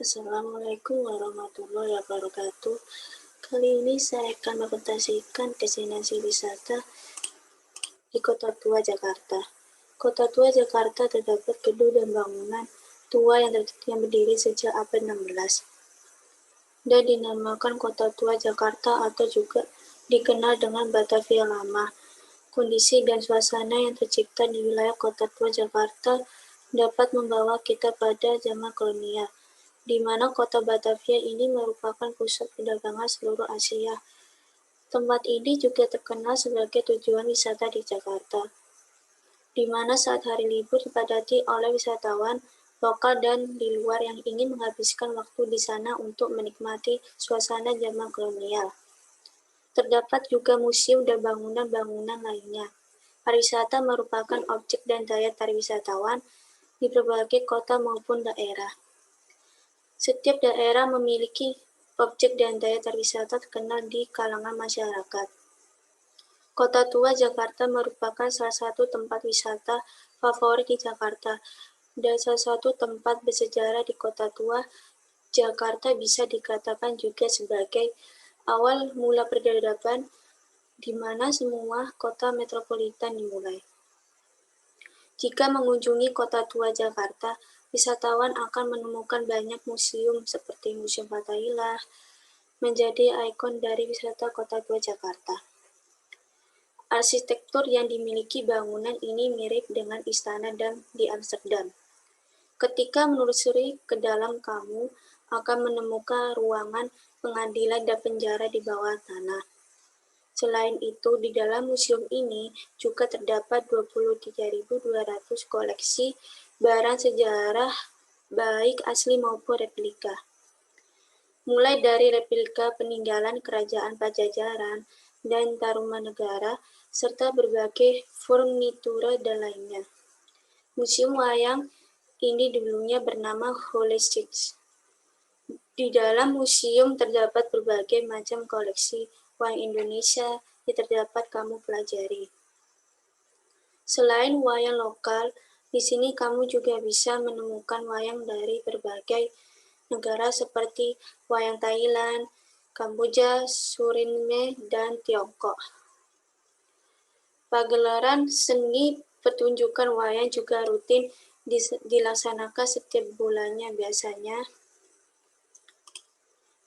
Assalamualaikum warahmatullahi wabarakatuh. Kali ini saya akan mempresentasikan destinasi wisata di Kota Tua, Jakarta. Kota Tua, Jakarta terdapat gedung dan bangunan tua yang berdiri sejak abad 16 dan dinamakan Kota Tua Jakarta atau juga dikenal dengan Batavia Lama. Kondisi dan suasana yang tercipta di wilayah Kota Tua Jakarta dapat membawa kita pada zaman kolonial, di mana kota Batavia ini merupakan pusat perdagangan seluruh Asia. Tempat ini juga terkenal sebagai tujuan wisata di Jakarta, di mana saat hari libur dipadati oleh wisatawan lokal dan di luar yang ingin menghabiskan waktu di sana untuk menikmati suasana zaman kolonial. Terdapat juga museum dan bangunan-bangunan lainnya. Pariwisata merupakan objek dan daya tarik wisatawan di berbagai kota maupun daerah. Setiap daerah memiliki objek dan daya tarik wisata terkenal di kalangan masyarakat. Kota Tua Jakarta merupakan salah satu tempat wisata favorit di Jakarta dan salah satu tempat bersejarah di Kota Tua Jakarta bisa dikatakan juga sebagai awal mula peradaban di mana semua kota metropolitan dimulai. Jika mengunjungi Kota Tua Jakarta, wisatawan akan menemukan banyak museum seperti Museum Fathahillah, menjadi ikon dari wisata Kota Tua Jakarta. Arsitektur yang dimiliki bangunan ini mirip dengan istana di Amsterdam. Ketika menelusuri ke dalam, kamu akan menemukan ruangan pengadilan dan penjara di bawah tanah. Selain itu, di dalam museum ini juga terdapat 23.200 koleksi barang sejarah baik asli maupun replika. Mulai dari replika peninggalan Kerajaan Pajajaran dan Tarumanegara, serta berbagai furnitura dan lainnya. Museum Wayang ini dulunya bernama Hollestix. Di dalam museum terdapat berbagai macam koleksi wayang Indonesia yang terdapat kamu pelajari. Selain wayang lokal, di sini kamu juga bisa menemukan wayang dari berbagai negara seperti wayang Thailand, Kamboja, Suriname, dan Tiongkok. Pagelaran seni pertunjukan wayang juga rutin dilaksanakan setiap bulannya. Biasanya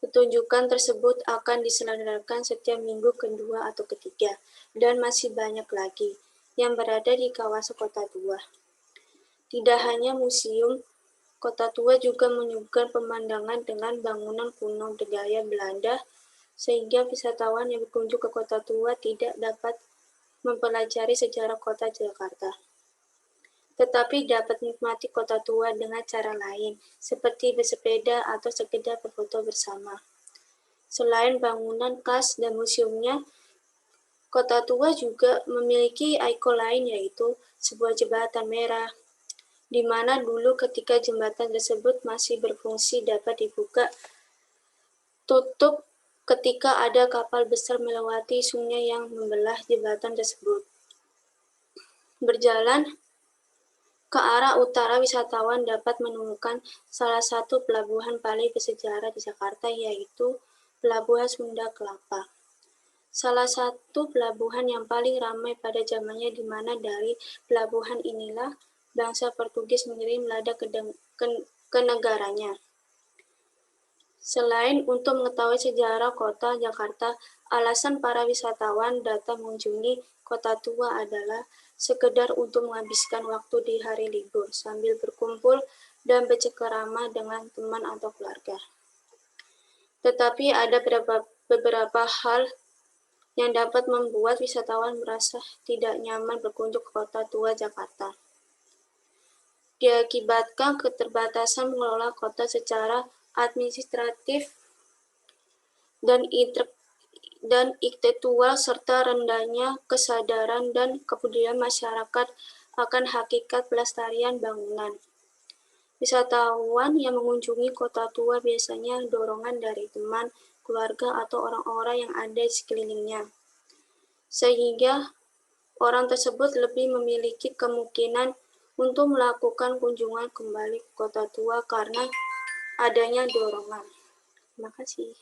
pertunjukan tersebut akan diselenggarakan setiap minggu kedua atau ketiga, dan masih banyak lagi yang berada di kawasan Kota Tua. Tidak hanya museum, Kota Tua juga menyuguhkan pemandangan dengan bangunan kuno bergaya Belanda, sehingga wisatawan yang berkunjung ke Kota Tua tidak dapat mempelajari sejarah Kota Jakarta, tetapi dapat menikmati Kota Tua dengan cara lain, seperti bersepeda atau sekedar berfoto bersama. Selain bangunan khas dan museumnya, Kota Tua juga memiliki ikon lain, yaitu sebuah jembatan merah, di mana dulu ketika jembatan tersebut masih berfungsi dapat dibuka tutup ketika ada kapal besar melewati sungai yang membelah jembatan tersebut. Berjalan ke arah utara, wisatawan dapat menemukan salah satu pelabuhan paling bersejarah di Jakarta, yaitu Pelabuhan Sunda Kelapa. Salah satu pelabuhan yang paling ramai pada zamannya, di mana dari pelabuhan inilah bangsa Portugis mengirim lada ke negaranya. Selain untuk mengetahui sejarah Kota Jakarta, alasan para wisatawan datang mengunjungi Kota Tua adalah sekedar untuk menghabiskan waktu di hari libur sambil berkumpul dan bercengkerama dengan teman atau keluarga. Tetapi ada beberapa hal yang dapat membuat wisatawan merasa tidak nyaman berkunjung ke Kota Tua Jakarta. Diakibatkan keterbatasan mengelola kota secara administratif dan intelektual serta rendahnya kesadaran dan kepedulian masyarakat akan hakikat pelestarian bangunan. Wisatawan yang mengunjungi Kota Tua biasanya dorongan dari teman, keluarga, atau orang-orang yang ada di sekelilingnya, sehingga orang tersebut lebih memiliki kemungkinan untuk melakukan kunjungan kembali ke Kota Tua karena adanya dorongan. Terima kasih.